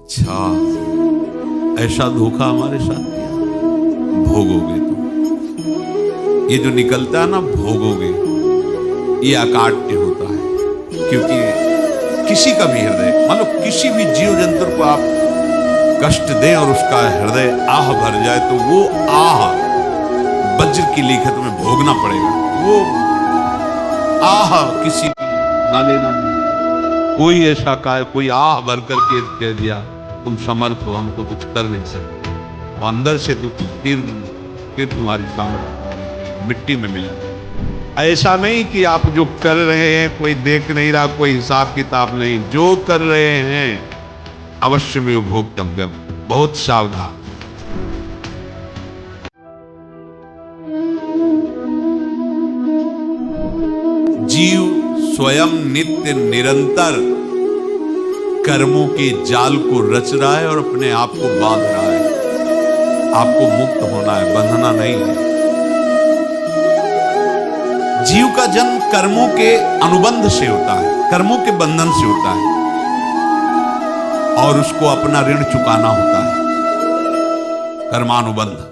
अच्छा, ऐसा धोखा हमारे साथ किया, भोगोगे तुम। ये जो निकलता है ना, भोगोगे, ये अकाट्य होता है। क्योंकि किसी का भी हृदय, मान लो किसी भी जीव जंतु को आप कष्ट दें और उसका हृदय आह भर जाए, तो वो आह वज्र की लिखत में भोगना पड़ेगा। वो आह किसी ना लेना नहीं। कोई ऐसा का कोई आह भर करके कह दिया तुम समर्थ हो, हम तो कुछ कर नहीं सकते, वो अंदर से तो फिर तुम्हारी सामर्थ मिट्टी में मिला। ऐसा नहीं कि आप जो कर रहे हैं कोई देख नहीं रहा, कोई हिसाब किताब नहीं, जो कर रहे हैं अवश्य में भोक्तव्य। बहुत सावधान। जीव स्वयं नित्य निरंतर कर्मों के जाल को रच रहा है और अपने आप को बांध रहा है। आपको मुक्त होना है, बंधना नहीं है। जीव का जन्म कर्मों के अनुबंध से होता है, कर्मों के बंधन से होता है, और उसको अपना ऋण चुकाना होता है, कर्मानुबंध।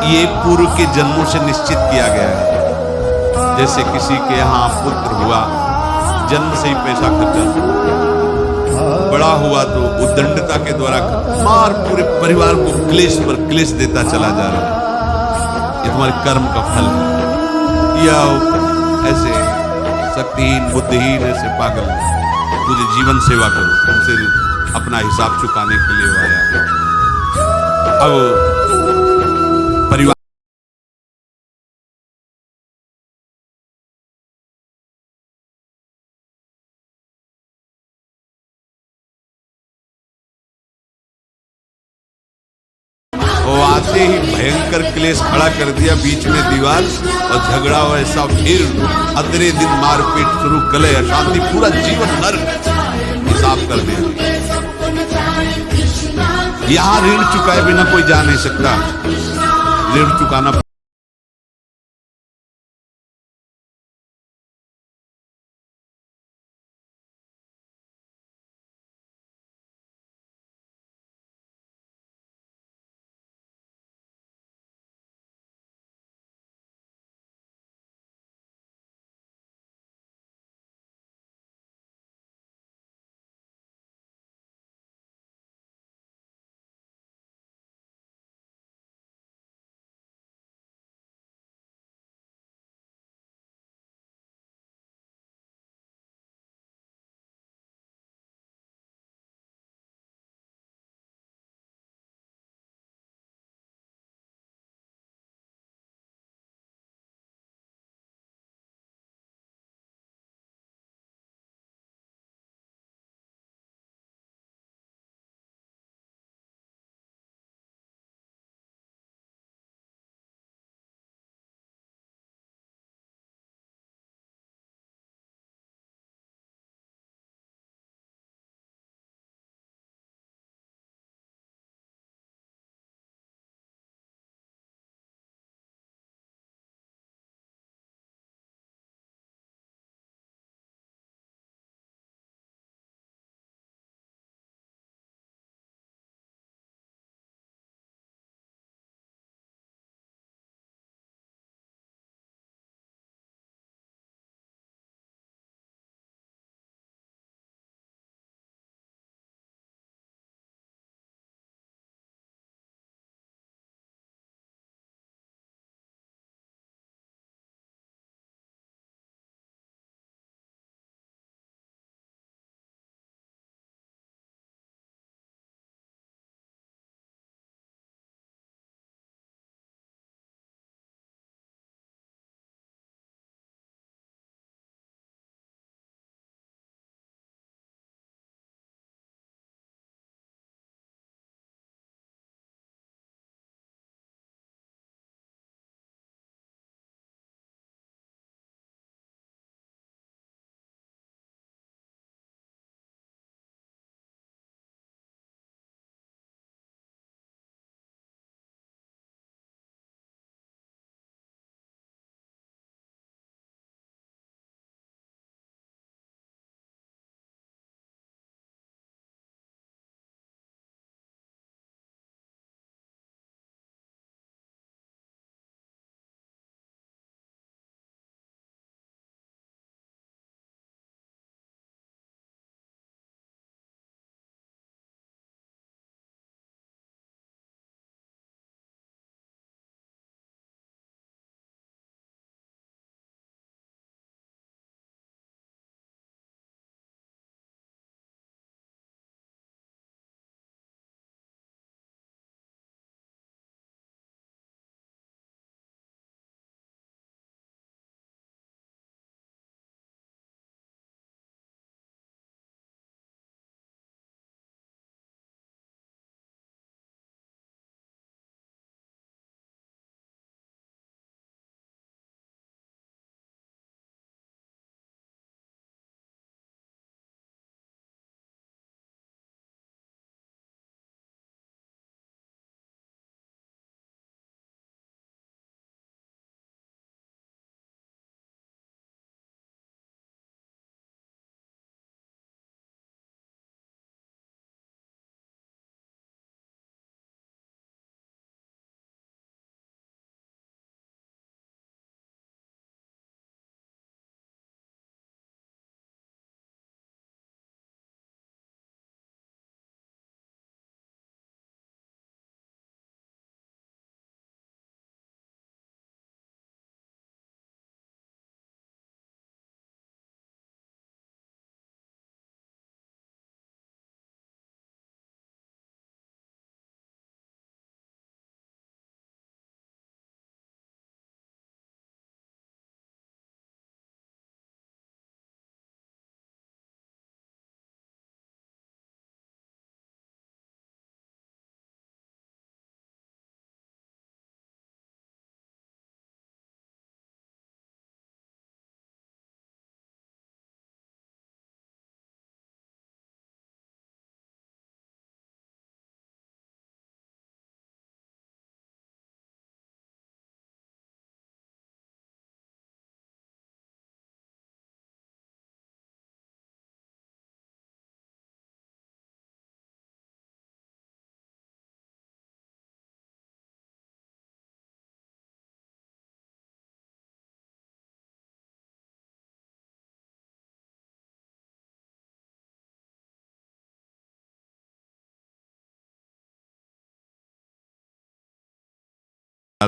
ये पूर्व के जन्मों से निश्चित किया गया है। जैसे किसी के यहाँ पुत्र हुआ, जन्म से ही पैसा खर्चा शुरू किया, बड़ा हुआ तो उद्दंडता के द्वारा मार पूरे परिवार को क्लेश पर क्लेश देता चला जा रहा है। ये तुम्हारे कर्म का फल है। या ऐसे शक्तिहीन बुद्धिहीन ऐसे पागल तुझे जीवन सेवा करो, तुमसे अपना हिसाब चुकाने के लिए वो आया। अब परिवार वो आते ही भयंकर क्लेश खड़ा कर दिया, बीच में दीवार और झगड़ा ऐसा, फिर अगले दिन मारपीट शुरू, कलह अशांति, पूरा जीवन नर्क हिसाब कर दिया। यहाँ ऋण चुकाए बिना कोई जा नहीं सकता, ऋण चुकाना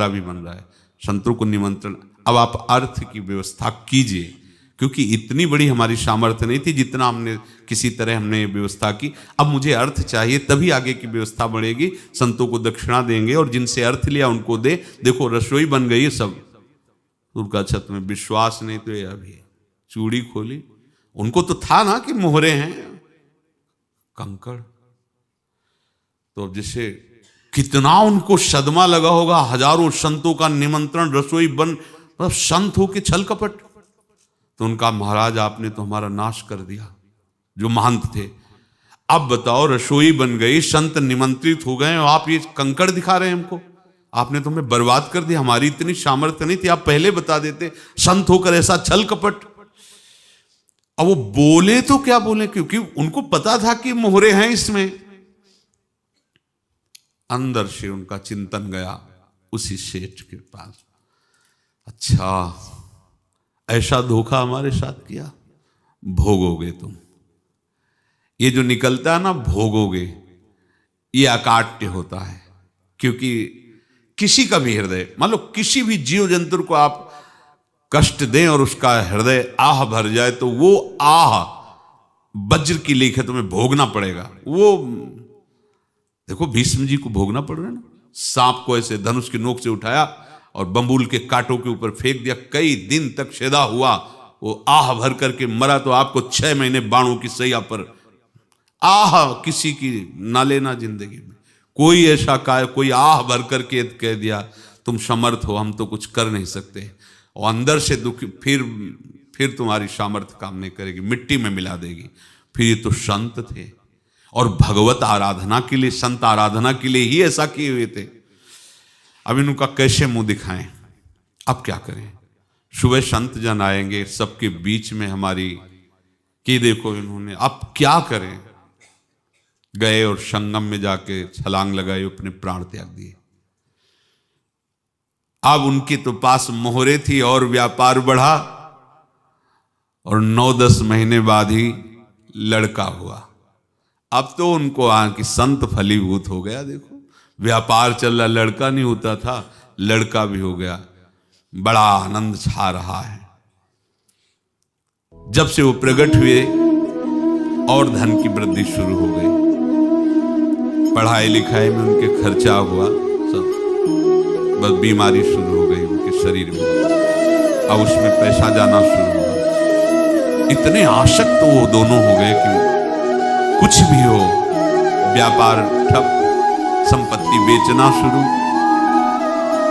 भी बन रहा है, संतों को निमंत्रण। अब आप अर्थ की व्यवस्था कीजिए, क्योंकि इतनी बड़ी हमारी सामर्थ्य नहीं थी जितना हमने किसी तरह हमने व्यवस्था की। अब मुझे अर्थ चाहिए, तभी आगे की व्यवस्था बढ़ेगी। संतों को दक्षिणा देंगे और जिनसे अर्थ लिया उनको दे। देखो रसोई बन गई सब, उनका छत में विश्वास नहीं तो ये अभी चूड़ी खोली। उनको तो था ना कि मोहरे हैं कंकड़। तो जैसे कितना उनको सदमा लगा होगा, हजारों संतों का निमंत्रण, रसोई बन, मतलब संत हो के छल कपट। तो उनका महाराज आपने तो हमारा नाश कर दिया, जो महंत थे। अब बताओ रसोई बन गई, संत निमंत्रित हो गए और आप ये कंकड़ दिखा रहे हैं हमको। आपने तो हमें बर्बाद कर दिया, हमारी इतनी सामर्थ्य नहीं थी, आप पहले बता देते। संत होकर ऐसा छल कपट। अब वो बोले तो क्या बोले, क्योंकि उनको पता था कि मोहरे हैं इसमें। अंदर से उनका चिंतन गया उसी सेठ के पास, अच्छा ऐसा धोखा हमारे साथ किया, भोगोगे तुम। ये जो निकलता है ना भोगोगे, ये अकाट्य होता है। क्योंकि किसी का भी हृदय, मान लो किसी भी जीव जंतु को आप कष्ट दें और उसका हृदय आह भर जाए, तो वो आह वज्र की लेख है, तुम्हें भोगना पड़ेगा। वो देखो भीष्म जी को भोगना पड़ रहा है ना, सांप को ऐसे धनुष की नोक से उठाया और बंबूल के कांटों के ऊपर फेंक दिया, कई दिन तक शेदा हुआ, वो आह भर करके मरा। तो आपको 6 महीने बाणों की सैया पर आह किसी की ना लेना जिंदगी में। कोई ऐसा कोई आह भर करके कह दिया तुम समर्थ हो, हम तो कुछ कर नहीं सकते, और अंदर से दुखी, फिर तुम्हारी सामर्थ्य काम नहीं करेगी, मिट्टी में मिला देगी। फिर ये तो संत थे और भगवत आराधना के लिए, संत आराधना के लिए ही ऐसा किए हुए थे। अब इनका कैसे मुंह दिखाएं, अब क्या करें। सुबह संत जन आएंगे, सबके बीच में हमारी कि देखो इन्होंने, अब क्या करें। गए और संगम में जाके छलांग लगाई, अपने प्राण त्याग दिए। अब उनके तो पास मोहरे थी और व्यापार बढ़ा, और 9-10 महीने बाद ही लड़का हुआ। अब तो उनको कि संत फलीभूत हो गया। देखो व्यापार चल रहा, लड़का नहीं होता था, लड़का भी हो गया, बड़ा आनंद छा रहा है। जब से वो प्रकट हुए और धन की वृद्धि शुरू हो गई, पढ़ाई लिखाई में उनके खर्चा हुआ सब, बस बीमारी शुरू हो गई उनके शरीर में, अब उसमें पैसा जाना शुरू हुआ। इतने आसक्त तो वो दोनों हो गए कि कुछ भी हो, व्यापार ठप, संपत्ति बेचना शुरू।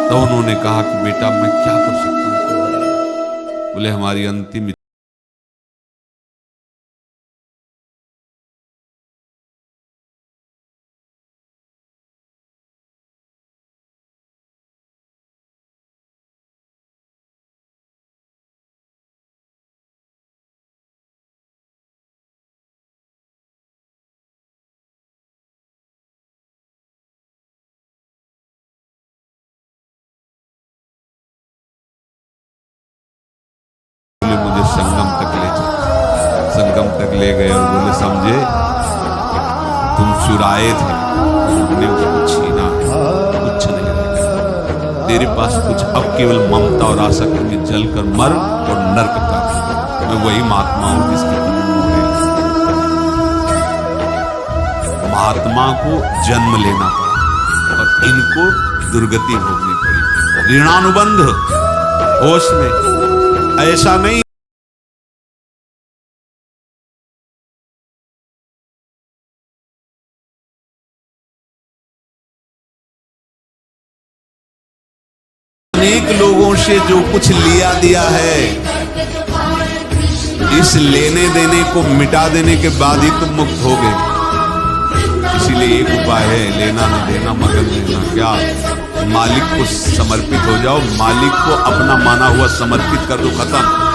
तो उन्होंने कहा कि बेटा मैं क्या कर सकता हूं। बोले हमारी अंतिम मुझे संगम तक ले चले। संगम तक ले गए और बोले समझे तुम चुराए थे, हमने उसको छीना है, कुछ नहीं रहा तेरे पास कुछ, अब केवल ममता और आसक्ति में जलकर मर और नरक प्राप्त। मैं वही महात्मा हूं जिसके महात्मा को जन्म लेना पड़ा और इनको दुर्गति भोगनी पड़ी। ऋणानुबंध होश में ऐसा नहीं। अनेक लोगों से जो कुछ लिया दिया है, इस लेने देने को मिटा देने के बाद ही तुम मुक्त हो गए। इसीलिए एक उपाय है, लेना न देना मगन लेना। क्या मालिक को समर्पित हो जाओ, मालिक को अपना माना हुआ समर्पित कर दो, खत्म।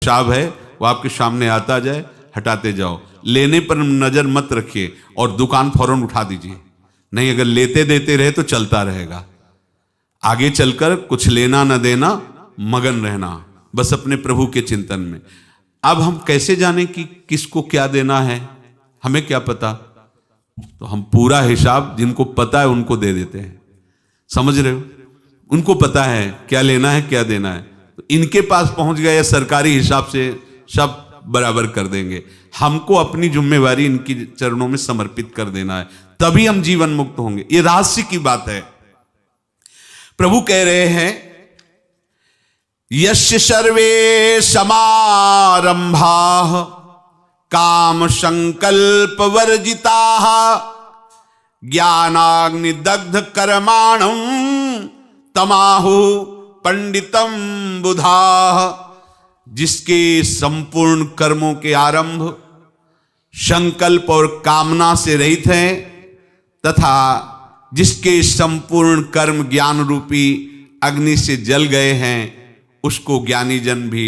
हिसाब है वो आपके सामने आता जाए, हटाते जाओ। लेने पर नजर मत रखिए और दुकान फौरन उठा दीजिए, नहीं अगर लेते देते रहे तो चलता रहेगा। आगे चलकर कुछ लेना न देना, मगन रहना बस अपने प्रभु के चिंतन में। अब हम कैसे जाने कि किसको क्या देना है, हमें क्या पता? तो हम पूरा हिसाब जिनको पता है उनको दे देते हैं, समझ रहे हो? उनको पता है क्या लेना है क्या देना है, तो इनके पास पहुंच गए, सरकारी हिसाब से सब बराबर कर देंगे। हमको अपनी जिम्मेवारी इनकी चरणों में समर्पित कर देना है, तभी हम जीवन मुक्त होंगे। ये रहस्य की बात है। प्रभु कह रहे हैं यस्य सर्वे समारंभा काम संकल्प वर्जिता ज्ञानाग्नि दग्ध कर्माणं तमाहु पंडितम बुधा। जिसके संपूर्ण कर्मों के आरंभ संकल्प और कामना से रहित हैं तथा जिसके संपूर्ण कर्म ज्ञान रूपी अग्नि से जल गए हैं, उसको ज्ञानी जन भी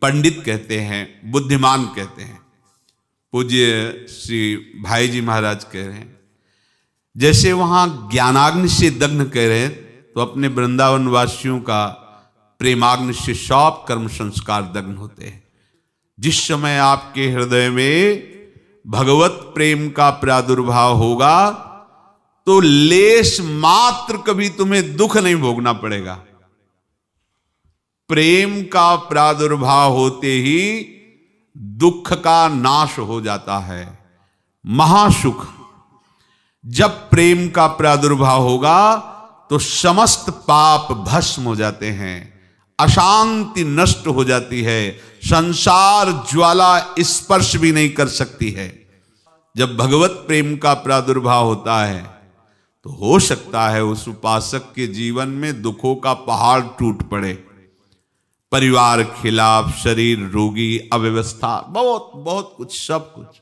पंडित कहते हैं, बुद्धिमान कहते हैं। पूज्य श्री भाई जी महाराज कह रहे हैं जैसे वहां ज्ञानाग्नि से दग्न कह रहे हैं, तो अपने वृंदावन वासियों का प्रेमाग्नि से सब कर्म संस्कार दग्न होते हैं। जिस समय आपके हृदय में भगवत प्रेम का प्रादुर्भाव होगा तो लेश मात्र कभी तुम्हें दुख नहीं भोगना पड़ेगा। प्रेम का प्रादुर्भाव होते ही दुख का नाश हो जाता है, महासुख। जब प्रेम का प्रादुर्भाव होगा तो समस्त पाप भस्म हो जाते हैं, अशांति नष्ट हो जाती है, संसार ज्वाला स्पर्श भी नहीं कर सकती है। जब भगवत प्रेम का प्रादुर्भाव होता है तो हो सकता है उस उपासक के जीवन में दुखों का पहाड़ टूट पड़े, परिवार खिलाफ, शरीर रोगी, अव्यवस्था, बहुत बहुत कुछ, सब कुछ।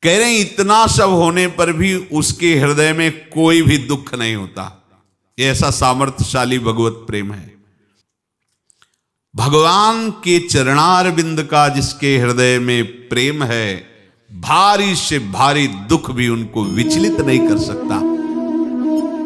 कह रहे हैं इतना सब होने पर भी उसके हृदय में कोई भी दुख नहीं होता। ये ऐसा सामर्थ्यशाली भगवत प्रेम है। भगवान के चरणारविंद का जिसके हृदय में प्रेम है, भारी से भारी दुख भी उनको विचलित नहीं कर सकता।